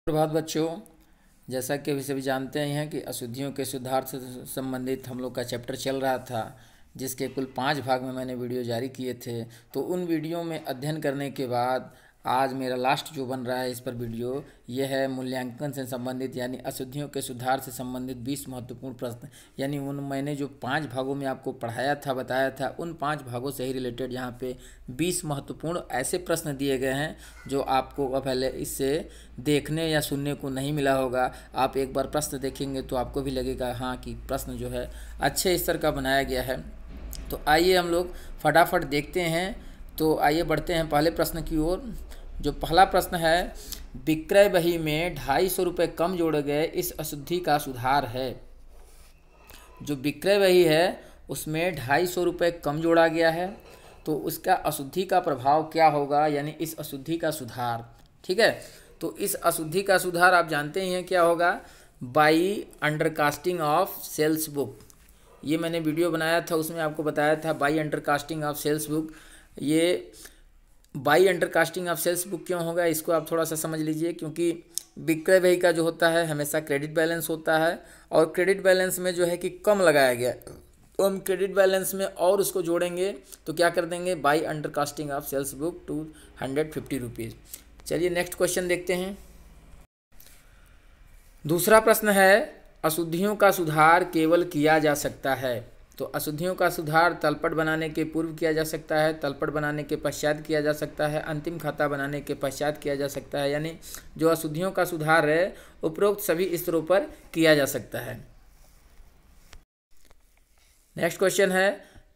प्रभात बच्चों, जैसा कि अभी सभी जानते ही हैं कि अशुद्धियों के सुधार से संबंधित हम लोग का चैप्टर चल रहा था, जिसके कुल 5 भाग में मैंने वीडियो जारी किए थे। तो उन वीडियो में अध्ययन करने के बाद आज मेरा लास्ट जो बन रहा है इस पर वीडियो, यह है मूल्यांकन से संबंधित यानी अशुद्धियों के सुधार से संबंधित 20 महत्वपूर्ण प्रश्न। यानी उन मैंने जो 5 भागों में आपको पढ़ाया था, बताया था, उन 5 भागों से ही रिलेटेड यहाँ पे 20 महत्वपूर्ण ऐसे प्रश्न दिए गए हैं जो आपको पहले इससे देखने या सुनने को नहीं मिला होगा। आप एक बार प्रश्न देखेंगे तो आपको भी लगेगा हाँ कि प्रश्न जो है अच्छे स्तर का बनाया गया है। तो आइए हम लोग फटाफट देखते हैं। तो आइए बढ़ते हैं पहले प्रश्न की ओर। जो पहला प्रश्न है, विक्रय बही में 250 रुपये कम जोड़े गए, इस अशुद्धि का सुधार है। जो विक्रय बही है उसमें 250 रुपये कम जोड़ा गया है, तो उसका अशुद्धि का प्रभाव क्या होगा, यानी इस अशुद्धि का सुधार। ठीक है, तो इस अशुद्धि का सुधार आप जानते ही हैं क्या होगा, by undercasting of sales book. ये मैंने वीडियो बनाया था, उसमें आपको बताया था by undercasting of sales book. ये by undercasting of sales book क्यों होगा, इसको आप थोड़ा सा समझ लीजिए। क्योंकि विक्रय बही का जो होता है हमेशा क्रेडिट बैलेंस होता है, और क्रेडिट बैलेंस में जो है कि कम लगाया गया, तो हम क्रेडिट बैलेंस में और उसको जोड़ेंगे तो क्या कर देंगे, by undercasting of sales book 250 rupees. चलिए नेक्स्ट क्वेश्चन देखते हैं। दूसरा प्रश्न है, अशुद्धियों का सुधार केवल किया जा सकता है। तो अशुद्धियों का सुधार तलपट बनाने के पूर्व किया जा सकता है, तलपट बनाने के पश्चात किया जा सकता है, अंतिम खाता बनाने के पश्चात किया जा सकता है। यानी जो अशुद्धियों का सुधार है उपरोक्त सभी स्तरों पर किया जा सकता है। नेक्स्ट क्वेश्चन है,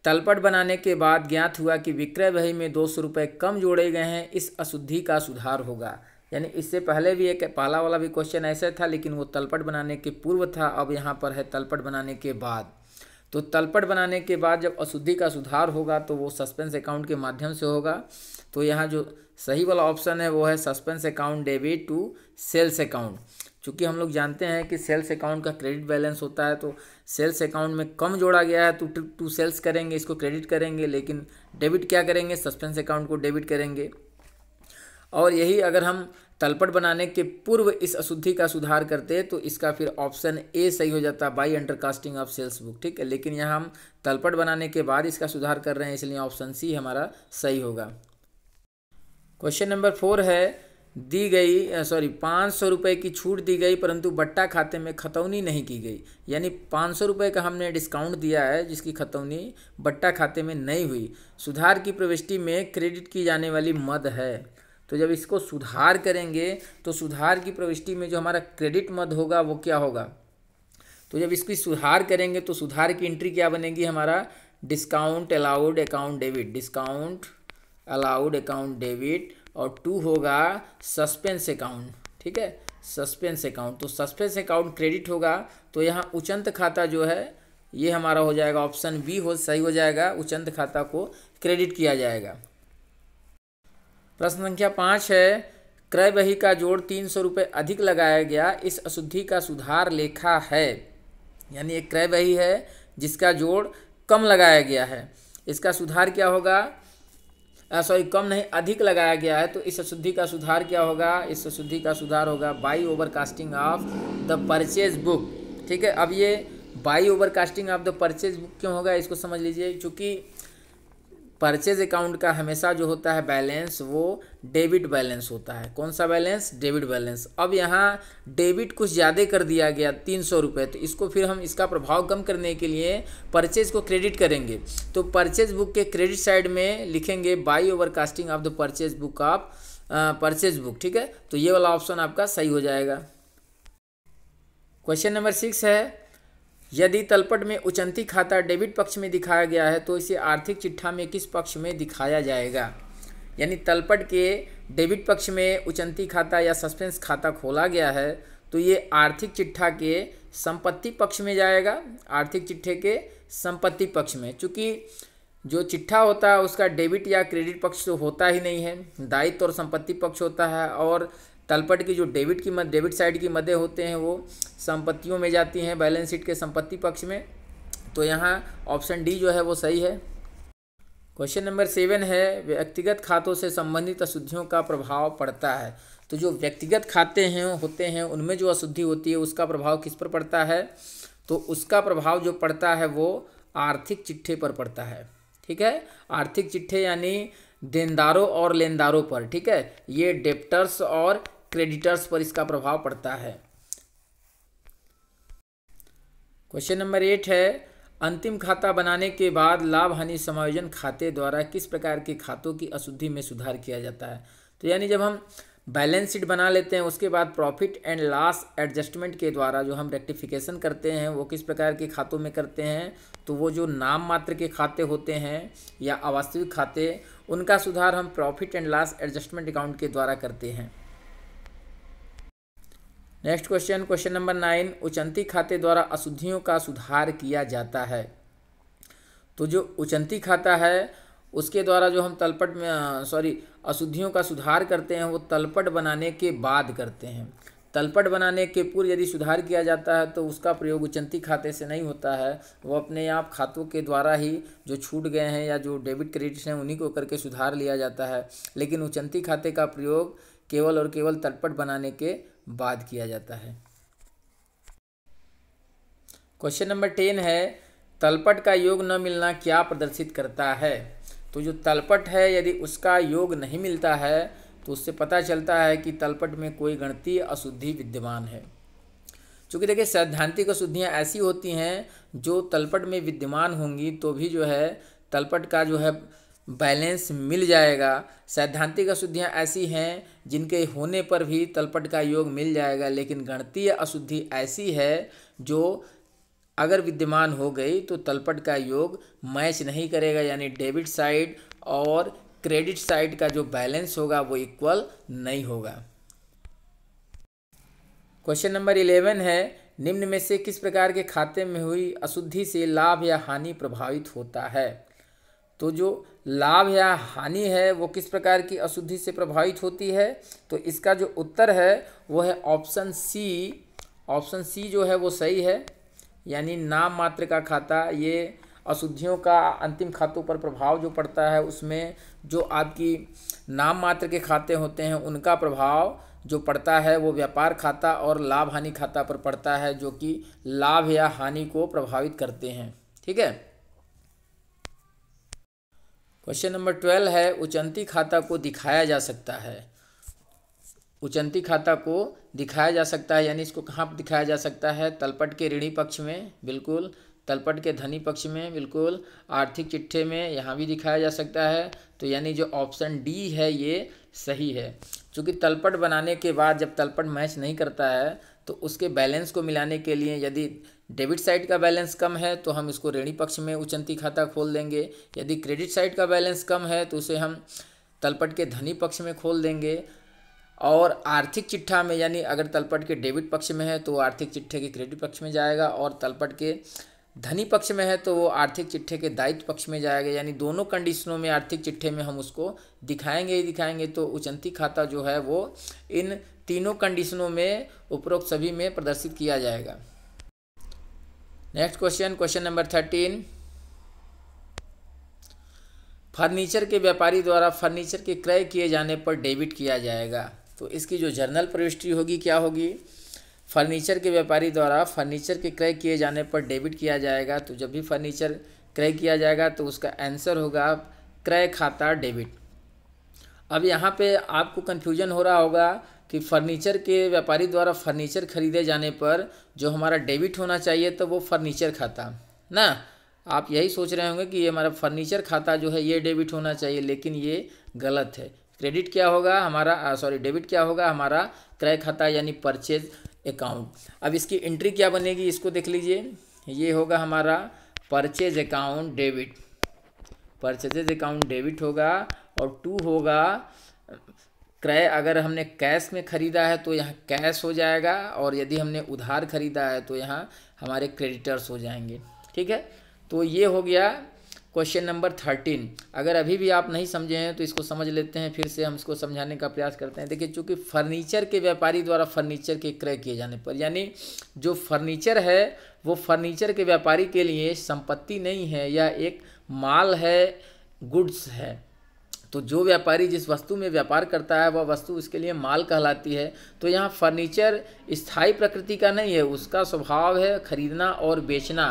तलपट बनाने के बाद ज्ञात हुआ कि विक्रय बही में 200 रुपये कम जोड़े गए हैं, इस अशुद्धि का सुधार होगा। यानी इससे पहले भी एक पहला वाला भी क्वेश्चन ऐसा था, लेकिन वो तलपट बनाने के पूर्व था, अब यहाँ पर है तलपट बनाने के बाद। तो तलपट बनाने के बाद जब अशुद्धि का सुधार होगा तो वो सस्पेंस अकाउंट के माध्यम से होगा। तो यहाँ जो सही वाला ऑप्शन है वो है suspense account debit to sales account. चूँकि हम लोग जानते हैं कि सेल्स अकाउंट का क्रेडिट बैलेंस होता है, तो सेल्स अकाउंट में कम जोड़ा गया है तो टू सेल्स करेंगे, इसको क्रेडिट करेंगे, लेकिन डेबिट क्या करेंगे, सस्पेंस अकाउंट को डेबिट करेंगे। और यही अगर हम तलपट बनाने के पूर्व इस अशुद्धि का सुधार करते तो इसका फिर ऑप्शन ए सही हो जाता, by undercasting of sales book. ठीक है, लेकिन यहाँ हम तलपट बनाने के बाद इसका सुधार कर रहे हैं, इसलिए ऑप्शन सी हमारा सही होगा। क्वेश्चन नंबर 4 है, 500 रुपये की छूट दी गई परंतु बट्टा खाते में खतौनी नहीं की गई। यानी 500 रुपये का हमने डिस्काउंट दिया है जिसकी खतौनी बट्टा खाते में नहीं हुई। सुधार की प्रविष्टि में क्रेडिट की जाने वाली मद है। तो जब इसको सुधार करेंगे तो सुधार की प्रविष्टि में जो हमारा क्रेडिट मद होगा वो क्या होगा, तो जब इसकी सुधार करेंगे तो सुधार की एंट्री क्या बनेगी, हमारा discount allowed account debit, discount allowed account debit, और 2 होगा सस्पेंस अकाउंट। ठीक है, सस्पेंस अकाउंट, तो सस्पेंस अकाउंट क्रेडिट होगा। तो यहाँ उचंत खाता जो है ये हमारा हो जाएगा ऑप्शन बी सही हो जाएगा, उचंत खाता को क्रेडिट किया जाएगा। प्रश्न संख्या 5 है, क्रय बही का जोड़ 300 रुपये अधिक लगाया गया, इस अशुद्धि का सुधार लेखा है। यानी एक क्रय बही है जिसका जोड़ कम लगाया गया है, इसका सुधार क्या होगा, कम नहीं अधिक लगाया गया है, तो इस अशुद्धि का सुधार क्या होगा, इस अशुद्धि का सुधार होगा by overcasting of the purchase book. ठीक है, अब ये by overcasting of the purchase book क्यों होगा इसको समझ लीजिए। चूँकि परचेज अकाउंट का हमेशा जो होता है बैलेंस वो डेबिट बैलेंस होता है। कौन सा बैलेंस, डेबिट बैलेंस। अब यहाँ डेबिट कुछ ज़्यादा कर दिया गया 300 रुपये, तो इसको फिर हम इसका प्रभाव कम करने के लिए परचेज को क्रेडिट करेंगे। तो परचेज बुक के क्रेडिट साइड में लिखेंगे by overcasting of the purchase book of purchase book. ठीक है, तो ये वाला ऑप्शन आपका सही हो जाएगा। क्वेश्चन नंबर 6 है, यदि तलपट में उचंती खाता डेबिट पक्ष में दिखाया गया है तो इसे आर्थिक चिट्ठा में किस पक्ष में दिखाया जाएगा। यानी तलपट के डेबिट पक्ष में उचंती खाता या सस्पेंस खाता खोला गया है तो ये आर्थिक चिट्ठा के संपत्ति पक्ष में जाएगा, आर्थिक चिट्ठे के संपत्ति पक्ष में। चूँकि जो चिट्ठा होता है उसका डेबिट या क्रेडिट पक्ष तो होता ही नहीं है, दायित्व और संपत्ति पक्ष होता है। और तलपट की जो डेबिट साइड की मदें होते हैं वो संपत्तियों में जाती हैं, बैलेंस शीट के संपत्ति पक्ष में। तो यहाँ ऑप्शन डी जो है वो सही है। क्वेश्चन नंबर 7 है, व्यक्तिगत खातों से संबंधित अशुद्धियों का प्रभाव पड़ता है। तो जो व्यक्तिगत खाते हैं होते हैं उनमें जो अशुद्धि होती है उसका प्रभाव किस पर पड़ता है? तो उसका प्रभाव जो पड़ता है वो आर्थिक चिट्ठे पर पड़ता है। ठीक है, आर्थिक चिट्ठे यानी देनदारों और लेनदारों पर। ठीक है, ये डेप्टर्स और क्रेडिटर्स पर इसका प्रभाव पड़ता है। क्वेश्चन नंबर 8 है, अंतिम खाता बनाने के बाद लाभ हानि समायोजन खाते द्वारा किस प्रकार के खातों की अशुद्धि में सुधार किया जाता है? तो यानी जब हम बैलेंस शीट बना लेते हैं उसके बाद प्रॉफिट एंड लॉस एडजस्टमेंट के द्वारा जो हम रेक्टिफिकेशन करते हैं वो किस प्रकार के खातों में करते हैं? तो वो जो नाम मात्र के खाते होते हैं या अवास्तविक खाते, उनका सुधार हम profit and loss adjustment account के द्वारा करते हैं। नेक्स्ट क्वेश्चन, क्वेश्चन नंबर 9, उचंती खाते द्वारा अशुद्धियों का सुधार किया जाता है। तो जो उचंती खाता है उसके द्वारा जो हम तलपट में अशुद्धियों का सुधार करते हैं वो तलपट बनाने के बाद करते हैं। तलपट बनाने के पूर्व यदि सुधार किया जाता है तो उसका प्रयोग उचंती खाते से नहीं होता है, वो अपने आप खातों के द्वारा ही जो छूट गए हैं या जो डेबिट क्रेडिट हैं उन्हीं को करके सुधार लिया जाता है। लेकिन उचंती खाते का प्रयोग केवल और केवल तलपट बनाने के बाद किया जाता है। क्वेश्चन नंबर 10 है, तलपट का योग न मिलना क्या प्रदर्शित करता है? तो जो तलपट है यदि उसका योग नहीं मिलता है तो उससे पता चलता है कि तलपट में कोई गणितीय अशुद्धि विद्यमान है। चूँकि देखिए सैद्धांतिक अशुद्धियाँ ऐसी होती हैं जो तलपट में विद्यमान होंगी तो भी जो है तलपट का जो है बैलेंस मिल जाएगा। सैद्धांतिक अशुद्धियाँ ऐसी हैं जिनके होने पर भी तलपट का योग मिल जाएगा, लेकिन गणितीय अशुद्धि ऐसी है जो अगर विद्यमान हो गई तो तलपट का योग मैच नहीं करेगा, यानी डेबिट साइड और क्रेडिट साइड का जो बैलेंस होगा वो इक्वल नहीं होगा। क्वेश्चन नंबर 11 है, निम्न में से किस प्रकार के खाते में हुई अशुद्धि से लाभ या हानि प्रभावित होता है? तो जो लाभ या हानि है वो किस प्रकार की अशुद्धि से प्रभावित होती है? तो इसका जो उत्तर है वो है ऑप्शन सी। ऑप्शन सी जो है वो सही है, यानी नाम मात्र का खाता, ये अशुद्धियों का अंतिम खातों पर प्रभाव जो पड़ता है उसमें जो आपकी नाम मात्र के खाते होते हैं उनका प्रभाव जो पड़ता है वो व्यापार खाता और लाभ हानि खाता पर पड़ता है, जो कि लाभ या हानि को प्रभावित करते हैं। ठीक है, क्वेश्चन नंबर 12 है, उचंती खाता को दिखाया जा सकता है। उचंती खाता को दिखाया जा सकता है, यानी इसको कहाँ पर दिखाया जा सकता है? तलपट के ऋणी पक्ष में, बिल्कुल। तलपट के धनी पक्ष में, बिल्कुल। आर्थिक चिट्ठे में, यहाँ भी दिखाया जा सकता है। तो यानी जो ऑप्शन डी है ये सही है। क्योंकि तलपट बनाने के बाद जब तलपट मैच नहीं करता है तो उसके बैलेंस को मिलाने के लिए यदि डेबिट साइड का बैलेंस कम है तो हम इसको ऋणी पक्ष में उचंती खाता खोल देंगे, यदि क्रेडिट साइड का बैलेंस कम है तो उसे हम तलपट के धनी पक्ष में खोल देंगे। और आर्थिक चिट्ठा में, यानी अगर तलपट के डेबिट पक्ष में है तो वो आर्थिक चिट्ठे के क्रेडिट पक्ष में जाएगा, और तलपट के धनी पक्ष में है तो वो आर्थिक चिट्ठे के दायित्व पक्ष में जाएगा। यानी दोनों कंडीशनों में आर्थिक चिट्ठे में हम उसको दिखाएंगे ही दिखाएंगे। तो उचंती खाता जो है वो इन तीनों कंडीशनों में उपरोक्त सभी में प्रदर्शित किया जाएगा। Next question, question number 13, furniture के व्यापारी द्वारा फर्नीचर के क्रय किए जाने पर डेबिट किया जाएगा। तो इसकी जो जर्नल प्रविष्टि होगी क्या होगी? फर्नीचर के व्यापारी द्वारा फर्नीचर के क्रय किए जाने पर डेबिट किया जाएगा। तो जब भी फर्नीचर क्रय किया जाएगा तो उसका आंसर होगा क्रय खाता डेबिट। अब यहाँ पे आपको कन्फ्यूजन हो रहा होगा कि फर्नीचर के व्यापारी द्वारा फर्नीचर खरीदे जाने पर जो हमारा डेबिट होना चाहिए तो वो फर्नीचर खाता ना। आप यही सोच रहे होंगे कि ये हमारा फर्नीचर खाता जो है ये डेबिट होना चाहिए, लेकिन ये गलत है। क्रेडिट क्या होगा हमारा, डेबिट क्या होगा हमारा? क्रय खाता यानी परचेज अकाउंट। अब इसकी एंट्री क्या बनेगी इसको देख लीजिए। ये होगा हमारा purchase account debit, purchase account debit होगा। और 2 होगा क्रय, अगर हमने कैश में ख़रीदा है तो यहाँ कैश हो जाएगा, और यदि हमने उधार ख़रीदा है तो यहाँ हमारे क्रेडिटर्स हो जाएंगे। ठीक है, तो ये हो गया क्वेश्चन नंबर 13। अगर अभी भी आप नहीं समझे हैं तो इसको समझ लेते हैं, फिर से हम इसको समझाने का प्रयास करते हैं। देखिए, चूँकि फर्नीचर के व्यापारी द्वारा फर्नीचर के क्रय किए जाने पर, यानी जो फर्नीचर है वो फर्नीचर के व्यापारी के लिए संपत्ति नहीं है, या एक माल है, गुड्स है। तो जो व्यापारी जिस वस्तु में व्यापार करता है वह वस्तु उसके लिए माल कहलाती है। तो यहाँ फर्नीचर स्थायी प्रकृति का नहीं है, उसका स्वभाव है खरीदना और बेचना।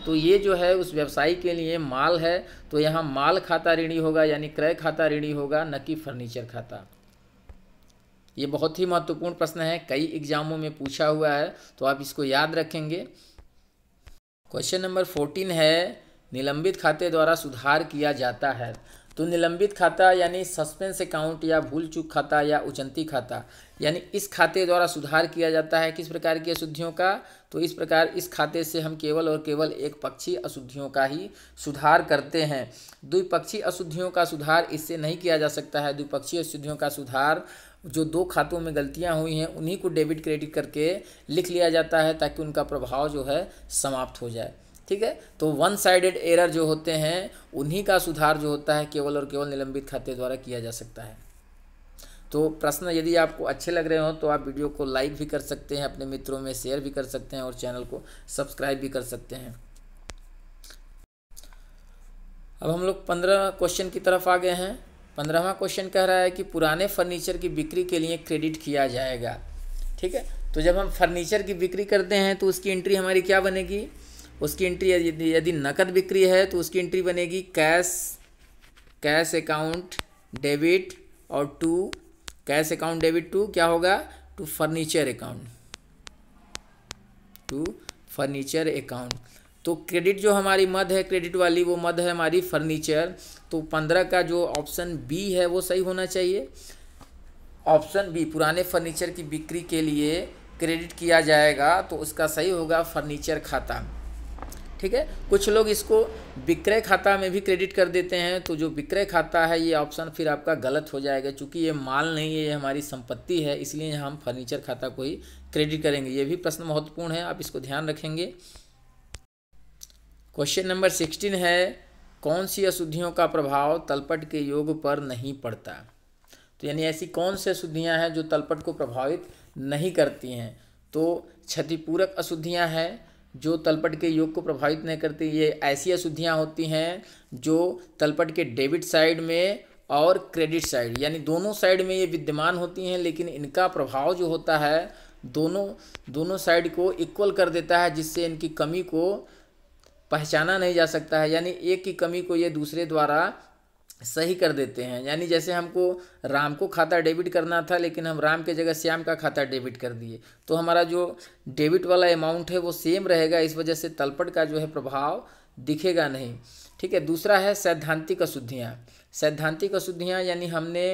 तो ये जो है उस व्यवसायी के लिए माल है। तो यहाँ माल खाता ऋणी होगा, यानी क्रय खाता ऋणी होगा, न कि फर्नीचर खाता। ये बहुत ही महत्वपूर्ण प्रश्न है, कई एग्जामों में पूछा हुआ है, तो आप इसको याद रखेंगे। क्वेश्चन नंबर 14 है, निलंबित खाते द्वारा सुधार किया जाता है। तो निलंबित खाता यानी सस्पेंस अकाउंट या भूल चूक खाता या उचंती खाता, यानी इस खाते द्वारा सुधार किया जाता है किस प्रकार की अशुद्धियों का। तो इस प्रकार इस खाते से हम केवल और केवल एक पक्षीय अशुद्धियों का ही सुधार करते हैं। द्विपक्षीय अशुद्धियों का सुधार इससे नहीं किया जा सकता है। द्विपक्षीय अशुद्धियों का सुधार जो दो खातों में गलतियां हुई हैं उन्हीं को डेबिट क्रेडिट करके लिख लिया जाता है, ताकि उनका प्रभाव जो है समाप्त हो जाए। ठीक है, तो वन साइडेड एरर जो होते हैं उन्हीं का सुधार जो होता है केवल और केवल निलंबित खाते द्वारा किया जा सकता है। तो प्रश्न यदि आपको अच्छे लग रहे हो तो आप वीडियो को लाइक भी कर सकते हैं, अपने मित्रों में शेयर भी कर सकते हैं और चैनल को सब्सक्राइब भी कर सकते हैं। अब हम लोग 15 क्वेश्चन की तरफ आ गए हैं। 15वां क्वेश्चन कह रहा है कि पुराने फर्नीचर की बिक्री के लिए क्रेडिट किया जाएगा। ठीक है, तो जब हम फर्नीचर की बिक्री करते हैं तो उसकी एंट्री हमारी क्या बनेगी। उसकी एंट्री यदि नकद बिक्री है तो उसकी एंट्री बनेगी कैश अकाउंट डेबिट, और to cash account debit to क्या होगा, टू फर्नीचर अकाउंट। तो क्रेडिट जो हमारी मद है, क्रेडिट वाली वो मद है हमारी फर्नीचर। तो 15 का जो ऑप्शन बी है वो सही होना चाहिए। ऑप्शन बी, पुराने फर्नीचर की बिक्री के लिए क्रेडिट किया जाएगा, तो उसका सही होगा फर्नीचर खाता। ठीक है, कुछ लोग इसको विक्रय खाता में भी क्रेडिट कर देते हैं। तो जो विक्रय खाता है ये ऑप्शन फिर आपका गलत हो जाएगा, क्योंकि ये माल नहीं है, ये हमारी संपत्ति है, इसलिए हम फर्नीचर खाता को ही क्रेडिट करेंगे। ये भी प्रश्न महत्वपूर्ण है, आप इसको ध्यान रखेंगे। क्वेश्चन नंबर 16 है, कौन सी अशुद्धियों का प्रभाव तलपट के योग पर नहीं पड़ता। तो यानी ऐसी कौन सी अशुद्धियाँ हैं जो तलपट को प्रभावित नहीं करती हैं। तो क्षतिपूरक अशुद्धियाँ हैं जो तलपट के योग को प्रभावित नहीं करती। ये ऐसी अशुद्धियाँ होती हैं जो तलपट के डेबिट साइड में और क्रेडिट साइड यानी दोनों साइड में ये विद्यमान होती हैं, लेकिन इनका प्रभाव जो होता है दोनों साइड को इक्वल कर देता है, जिससे इनकी कमी को पहचाना नहीं जा सकता है। यानी एक की कमी को ये दूसरे द्वारा सही कर देते हैं। यानी जैसे हमको राम को खाता डेबिट करना था, लेकिन हम राम के जगह श्याम का खाता डेबिट कर दिए, तो हमारा जो डेबिट वाला अमाउंट है वो सेम रहेगा। इस वजह से तलपट का जो है प्रभाव दिखेगा नहीं। ठीक है, दूसरा है सैद्धांतिक अशुद्धियाँ। सैद्धांतिक अशुद्धियाँ यानी हमने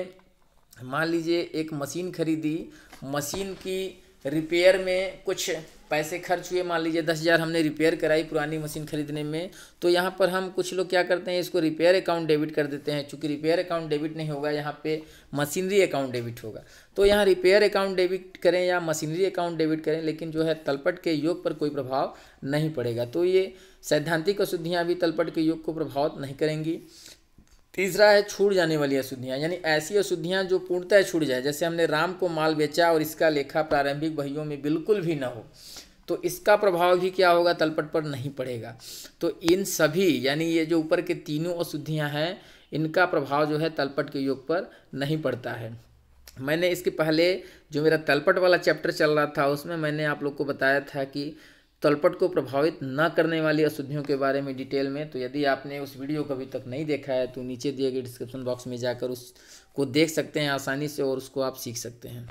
मान लीजिए एक मशीन खरीदी, मशीन की रिपेयर में कुछ पैसे खर्च हुए, मान लीजिए 10,000 हमने रिपेयर कराई पुरानी मशीन खरीदने में। तो यहाँ पर हम कुछ लोग क्या करते हैं, इसको रिपेयर अकाउंट डेबिट कर देते हैं। चूँकि रिपेयर अकाउंट डेबिट नहीं होगा, यहाँ पे मशीनरी अकाउंट डेबिट होगा। तो यहाँ रिपेयर अकाउंट डेबिट करें या मशीनरी अकाउंट डेबिट करें, लेकिन जो है तलपट के योग पर कोई प्रभाव नहीं पड़ेगा। तो ये सैद्धांतिक अशुद्धियाँ भी तलपट के योग को प्रभावित नहीं करेंगी। तीसरा है छूट जाने वाली अशुद्धियाँ, यानी ऐसी अशुद्धियाँ जो पूर्णतः छूट जाए। जैसे हमने राम को माल बेचा और इसका लेखा प्रारंभिक बहियों में बिल्कुल भी ना हो, तो इसका प्रभाव भी क्या होगा, तलपट पर नहीं पड़ेगा। तो इन सभी यानी ये जो ऊपर के तीनों अशुद्धियाँ हैं, इनका प्रभाव जो है तलपट के योग पर नहीं पड़ता है। मैंने इसके पहले जो मेरा तलपट वाला चैप्टर चल रहा था उसमें मैंने आप लोग को बताया था कि तलपट को प्रभावित न करने वाली अशुद्धियों के बारे में डिटेल में। तो यदि आपने उस वीडियो को अभी तक नहीं देखा है तो नीचे दिए गए डिस्क्रिप्शन बॉक्स में जाकर उसको देख सकते हैं आसानी से, और उसको आप सीख सकते हैं।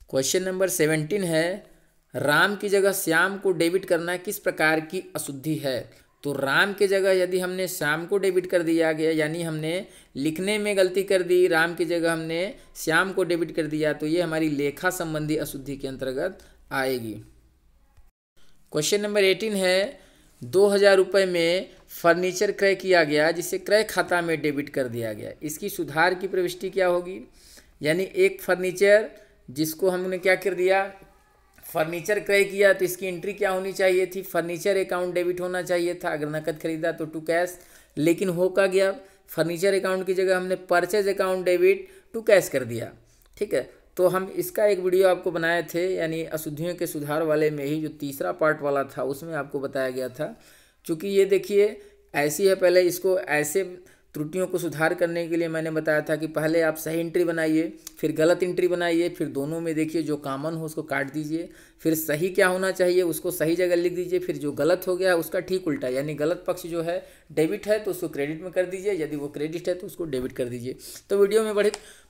क्वेश्चन नंबर 17 है, राम की जगह श्याम को डेबिट करना किस प्रकार की अशुद्धि है। तो राम की जगह यदि हमने श्याम को डेबिट कर दिया गया, यानी हमने लिखने में गलती कर दी, राम की जगह हमने श्याम को डेबिट कर दिया, तो ये हमारी लेखा संबंधी अशुद्धि के अंतर्गत आएगी। क्वेश्चन नंबर 18 है, 2,000 रुपये में फर्नीचर क्रय किया गया जिसे क्रय खाता में डेबिट कर दिया गया। इसकी सुधार की प्रविष्टि क्या होगी। यानी एक फर्नीचर जिसको हमने क्या कर दिया, फर्नीचर क्रय किया, तो इसकी एंट्री क्या होनी चाहिए थी, फर्नीचर अकाउंट डेबिट होना चाहिए था। अगर नकद खरीदा तो टू कैश, लेकिन हो क्या गया, फर्नीचर अकाउंट की जगह हमने purchase account debit to cash कर दिया। ठीक है, तो हम इसका एक वीडियो आपको बनाए थे, यानी अशुद्धियों के सुधार वाले में ही जो तीसरा पार्ट वाला था उसमें आपको बताया गया था। चूँकि ये देखिए ऐसी है, पहले इसको ऐसे त्रुटियों को सुधार करने के लिए मैंने बताया था कि पहले आप सही एंट्री बनाइए, फिर गलत एंट्री बनाइए, फिर दोनों में देखिए जो कॉमन हो उसको काट दीजिए, फिर सही क्या होना चाहिए उसको सही जगह लिख दीजिए, फिर जो गलत हो गया उसका ठीक उल्टा, यानी गलत पक्ष जो है डेबिट है तो उसको क्रेडिट में कर दीजिए, यदि वो क्रेडिट है तो उसको डेबिट कर दीजिए। तो वीडियो में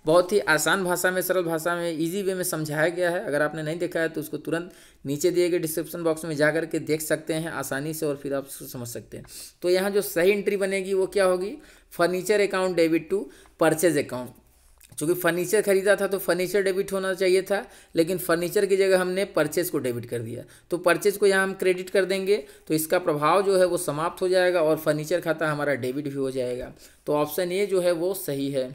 बहुत ही आसान भाषा में, सरल भाषा में, इजी वे में समझाया गया है। अगर आपने नहीं देखा है तो उसको तुरंत नीचे दिए गए डिस्क्रिप्शन बॉक्स में जा करके देख सकते हैं आसानी से, और फिर आप उसको समझ सकते हैं। तो यहाँ जो सही एंट्री बनेगी वो क्या होगी, furniture account debit to purchase account. चूँकि फर्नीचर खरीदा था तो फर्नीचर डेबिट होना चाहिए था, लेकिन फर्नीचर की जगह हमने परचेज को डेबिट कर दिया, तो परचेज को यहाँ हम क्रेडिट कर देंगे, तो इसका प्रभाव जो है वो समाप्त हो जाएगा और फर्नीचर खाता हमारा डेबिट भी हो जाएगा। तो ऑप्शन ए जो है वो सही है।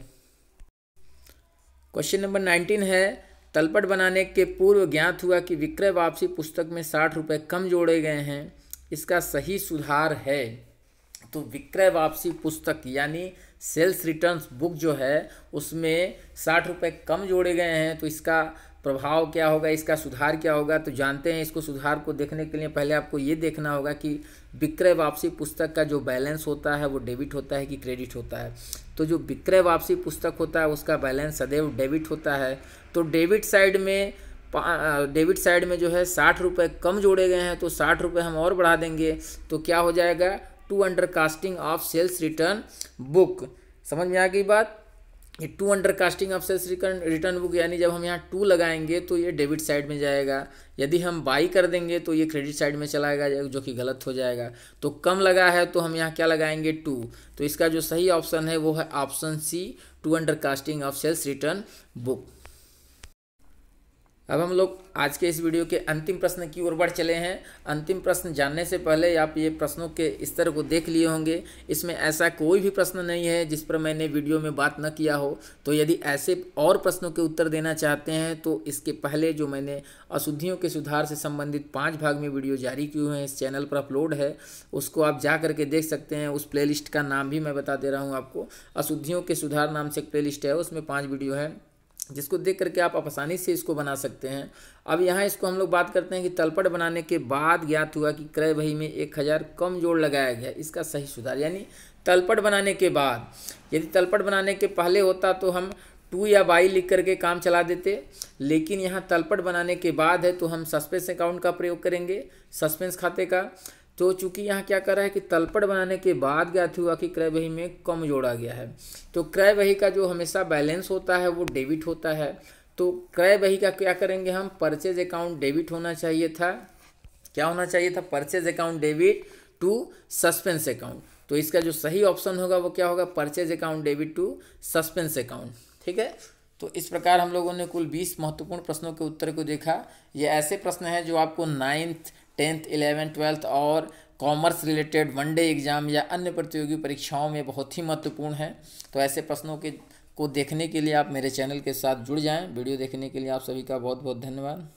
क्वेश्चन नंबर 19 है, तलपट बनाने के पूर्व ज्ञात हुआ कि विक्रय वापसी पुस्तक में 60 रुपये कम जोड़े गए हैं, इसका सही सुधार है। तो विक्रय वापसी पुस्तक यानी सेल्स रिटर्न्स बुक जो है उसमें 60 रुपये कम जोड़े गए हैं, तो इसका प्रभाव क्या होगा, इसका सुधार क्या होगा। तो जानते हैं, इसको सुधार को देखने के लिए पहले आपको ये देखना होगा कि विक्रय वापसी पुस्तक का जो बैलेंस होता है वो डेबिट होता है कि क्रेडिट होता है। तो जो विक्रय वापसी पुस्तक होता है उसका बैलेंस सदैव डेबिट होता है। तो डेबिट साइड में जो है 60 रुपये कम जोड़े गए हैं, तो 60 रुपये हम और बढ़ा देंगे, तो क्या हो जाएगा, to under casting of sales return book. समझ में आ गई बात, ये to under casting of sales return book, यानी जब हम यहाँ 2 लगाएंगे तो ये डेबिट साइड में जाएगा, यदि हम बाई कर देंगे तो ये क्रेडिट साइड में चला जाएगा, जो कि गलत हो जाएगा। तो कम लगा है तो हम यहाँ क्या लगाएंगे, 2। तो इसका जो सही ऑप्शन है वो है option C, to under casting of sales return book. अब हम लोग आज के इस वीडियो के अंतिम प्रश्न की ओर बढ़ चले हैं। अंतिम प्रश्न जानने से पहले आप ये प्रश्नों के स्तर को देख लिए होंगे, इसमें ऐसा कोई भी प्रश्न नहीं है जिस पर मैंने वीडियो में बात न किया हो। तो यदि ऐसे और प्रश्नों के उत्तर देना चाहते हैं तो इसके पहले जो मैंने अशुद्धियों के सुधार से संबंधित 5 भाग में वीडियो जारी किए हुए हैं, इस चैनल पर अपलोड है, उसको आप जा करके देख सकते हैं। उस प्लेलिस्ट का नाम भी मैं बता दे रहा हूँ आपको, अशुद्धियों के सुधार नाम से एक प्लेलिस्ट है, उसमें 5 वीडियो है, जिसको देख करके आप आसानी से इसको बना सकते हैं। अब यहाँ इसको हम लोग बात करते हैं कि तलपट बनाने के बाद ज्ञात हुआ कि क्रय बही में 1000 कम जोड़ लगाया गया, इसका सही सुधार। यानी तलपट बनाने के बाद, यदि तलपट बनाने के पहले होता तो हम 2 या बाई लिख करके काम चला देते, लेकिन यहाँ तलपट बनाने के बाद है तो हम सस्पेंस अकाउंट का प्रयोग करेंगे, सस्पेंस खाते का। तो चूंकि यहाँ क्या कर रहा है कि तलपट बनाने के बाद ज्ञात हुआ कि क्रय बही में कम जोड़ा गया है, तो क्रय बही का जो हमेशा बैलेंस होता है वो डेबिट होता है। तो क्रय बही का क्या करेंगे हम, परचेज अकाउंट डेबिट होना चाहिए था, क्या होना चाहिए था, purchase account debit to suspense account. तो इसका जो सही ऑप्शन होगा वो क्या होगा, purchase account debit to suspense account. ठीक है, तो इस प्रकार हम लोगों ने कुल 20 महत्वपूर्ण प्रश्नों के उत्तर को देखा। ये ऐसे प्रश्न हैं जो आपको 9th, 10th, 11th, 12th और कॉमर्स रिलेटेड वनडे एग्जाम या अन्य प्रतियोगी परीक्षाओं में बहुत ही महत्वपूर्ण है। तो ऐसे प्रश्नों को देखने के लिए आप मेरे चैनल के साथ जुड़ जाएं। वीडियो देखने के लिए आप सभी का बहुत बहुत धन्यवाद।